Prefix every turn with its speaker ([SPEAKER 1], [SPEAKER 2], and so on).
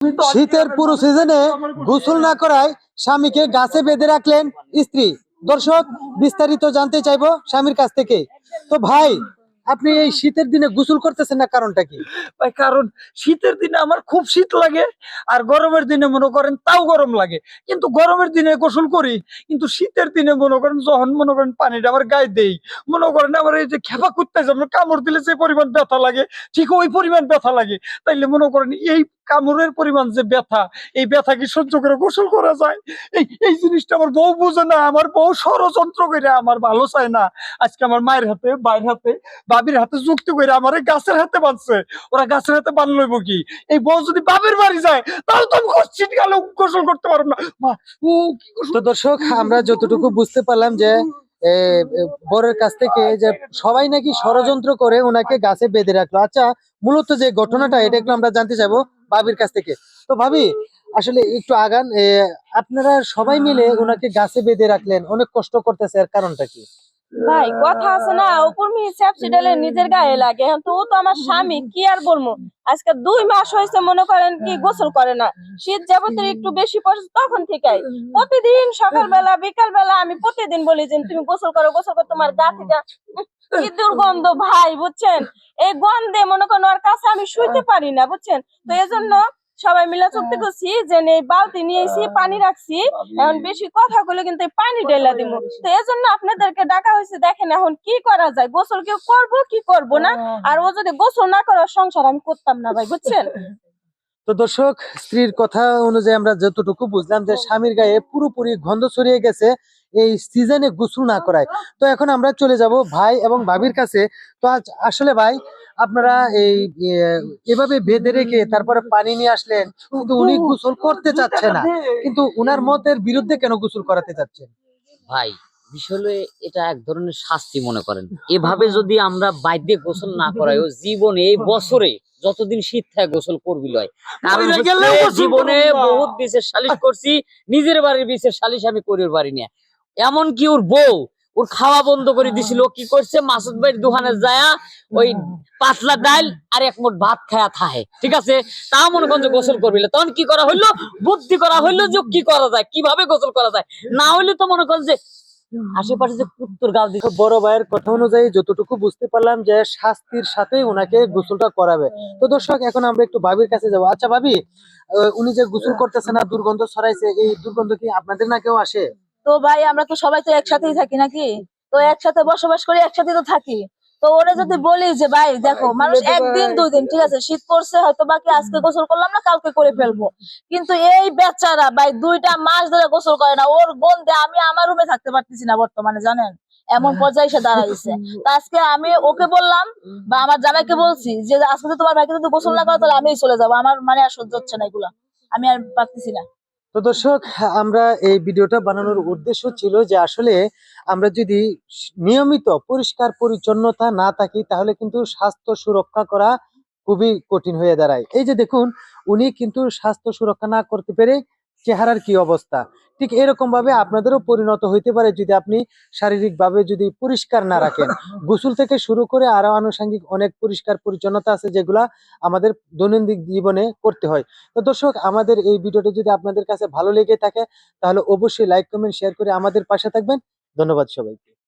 [SPEAKER 1] শীতের পুরো সিজনে গোসল না করায় স্বামীকে গাছে বেঁধে রাখলেন স্ত্রী। দর্শক, বিস্তারিত জানতে চাইবো স্বামীর কাছ থেকে। তো ভাই, আপনি এই শীতের দিনে গোসল করতেছেন না, কারণটা কি?
[SPEAKER 2] ভাই কারণ শীতের দিনে আমার খুব শীত লাগে, আর গরমের দিনে মনে করেন তাও গরম লাগে। কিন্তু গরমের দিনে গোসল করি, কিন্তু শীতের দিনে মনে করেন যখন মনে করেন পানিটা আমার গায়ে দেই, মনে করেন আমার এই যে খেপা কুত্তায় যেমন কামড় দিলে যে পরিমাণ ব্যথা লাগে, ঠিক ওই পরিমাণ ব্যথা লাগে। তাইলে মনে করেন এই কামড়ের পরিমাণ যে ব্যথা, এই ব্যথা কি সহ্য করে গোসল করা যায়? এই এই জিনিসটা আমার বউ বুঝে না। আমার বউ ষড়যন্ত্র করে আমার ভালো চায় না। আজকে আমার মায়ের হাতে, ভাইয়ের হাতে, ভাবির হাতে যুক্তি করে আমার এই গাছের হাতে বাঁধছে। ওরা গাছের হাতে বান লইব কি? এই বউ যদি বাপের বাড়ি যায়, তাহলে তো আমি শীতকালে গোসল করতে পারবো না। মা, ও কি গোসল?
[SPEAKER 1] তো দর্শক, আমরা যতটুকু বুঝতে পারলাম যে এ, এ, বরের কাছ থেকে যে সবাই নাকি ষড়যন্ত্র করে ওনাকে গাছে বেঁধে রাখলো। আচ্ছা, মূলত যে ঘটনাটা এটা একটু আমরা জানতে চাইবো ভাবির কাছ থেকে। তো ভাবি, আসলে একটু আগান। আপনারা সবাই মিলে ওনাকে গাছে বেঁধে রাখলেন, অনেক কষ্ট করতেছে, এর কারণটা কি?
[SPEAKER 3] ভাই কথা আছে না, উপর হিসাব সেটালে নিজের গায়ে লাগে। এখন তো ও তো আমার স্বামী, কি আর বলবো। আজকে 2 মাস হয়েছে মনে করেন কি গোসল করে না। শীত যাবতীয় একটু বেশি পড়ছে তখন থেকে প্রতিদিন সকালবেলা বিকাল বেলা আমি প্রতিদিন বলি যে তুমি গোসল করো, গোসল করো, তোমার গা থেকে কি দুর্গন্ধ ভাই, বুঝছেন। এই গন্ধে মনে করেন ওর কাছে আমি শুইতে পারি না, বুঝছেন। তো এজন্য সবাই মিলে চুক্তি করছি যে এই বালতি নিয়েছি, পানি রাখছি। এখন বেশি কথা বলে কিন্তু এই পানি ঢেলা দিব। তো এজন্য আপনাদেরকে ডাকা হয়েছে। দেখেন এখন কি করা যায়, গোসল কেউ করবো কি করবো না। আর ও যদি গোসল না করার সংসার আমি করতাম না ভাই, বুঝছেন।
[SPEAKER 1] তো দর্শক, স্ত্রীর কথা অনুযায়ী আমরা যতটুকু বুঝলাম যে স্বামীর গায়ে পুরোপুরি গন্ধ ছড়িয়ে গেছে এই সিজনে গোসল না করায়। তো এখন আমরা চলে যাব ভাই এবং ভাবির কাছে। তো আজ আসলে ভাই, আপনারা এই এভাবে বেঁধে রেখে তারপরে পানি নিয়ে আসলেন, কিন্তু উনি গোসল করতে চাচ্ছে না, কিন্তু উনার মতের বিরুদ্ধে কেন গোসল করাতে চাচ্ছেন?
[SPEAKER 4] ভাই, বিষয়ে এটা এক ধরনের শাস্তি মনে করেন। এভাবে যদি আমরা বাইরে গোসল না করাই, ও জীবনে এই বছরে যতদিন শীত থাকে গোসল করবি লয়। কারণ জীবনে বহুত বিশেষ সালিশ করছি, নিজের বাড়ির বিশেষ সালিশ আমি করি ওর বাড়ি নিয়ে। এমনকি ওর বউ ওর খাওয়া বন্ধ করে দিছিল। কি করছে, মাসুদ ভাইয়ের দোকানে যায় ওই পাতলা ডাল আর এক মুঠ ভাত খায়া থাহে, ঠিক আছে। তা মনে করেন যে গোসল করবি, তখন কি করা হইলো, বুদ্ধি করা হইলো যে কি করা যায়, কিভাবে গোসল করা যায়। না হইলে তো মনে করেন যে আশেপাশে যে কুত্তর গাল দিচ্ছে।
[SPEAKER 1] বড় ভাইয়ের কথা অনুযায়ী যতটুকু বুঝতে পারলাম যে শাস্তির সাথে উনাকে গোসলটা করাবে। তো দর্শক, এখন আমরা একটু ভাবির কাছে যাবো। আচ্ছা ভাবি, উনি যে গোসল করতেছে না, দুর্গন্ধ ছড়াইছে, এই দুর্গন্ধ কি আপনাদের না কেউ আসে?
[SPEAKER 3] তো ভাই আমরা তো সবাই তো একসাথেই থাকি নাকি, তো একসাথে বসবাস করি, একসাথে তো থাকি। তো ওরা যদি বলি যে ভাই দেখো, মানুষ একদিন 2 দিন ঠিক আছে, শীত পড়ছে হয়তো বাকি আজকে গোসল করলাম না, কালকে করে ফেলবো। কিন্তু এই বেচারা ভাই 2টা মাস ধরে গোসল করে না। ওর গন্ধে আমি আমার রুমে থাকতে পারতেছি না বর্তমানে, জানেন। এমন পর্যায়ে এসে দাঁড়াইছে। তো আজকে আমি ওকে বললাম বা আমার জামাইকে বলছি যে আজকে তো তোমার ভাইকে যদি গোসল না করো তাহলে আমিই চলে যাবো। আমার মানে আর সহ্য হচ্ছে না এগুলা, আমি আর পারতেছি না।
[SPEAKER 1] তো দর্শক, আমরা এই ভিডিওটা বানানোর উদ্দেশ্য ছিল যে আসলে আমরা যদি নিয়মিত পরিষ্কার পরিচ্ছন্নতা না থাকি, তাহলে কিন্তু স্বাস্থ্য সুরক্ষা করা খুবই কঠিন হয়ে দাঁড়ায়। এই যে দেখুন, উনি কিন্তু স্বাস্থ্য সুরক্ষা না করতে পেরে চেহারার কি অবস্থা। ঠিক এরকম ভাবে আপনাদেরও পরিণত হইতে পারে যদি আপনি শারীরিক ভাবে যদি পরিষ্কার না রাখেন। গোসল থেকে শুরু করে আরো আনুষঙ্গিক অনেক পরিষ্কার পরিচ্ছন্নতা আছে যেগুলা আমাদের দৈনন্দিন জীবনে করতে হয়। তো দর্শক, আমাদের এই ভিডিওটা যদি আপনাদের কাছে ভালো লেগে থাকে, তাহলে অবশ্যই লাইক কমেন্ট শেয়ার করে আমাদের পাশে থাকবেন। ধন্যবাদ সবাইকে।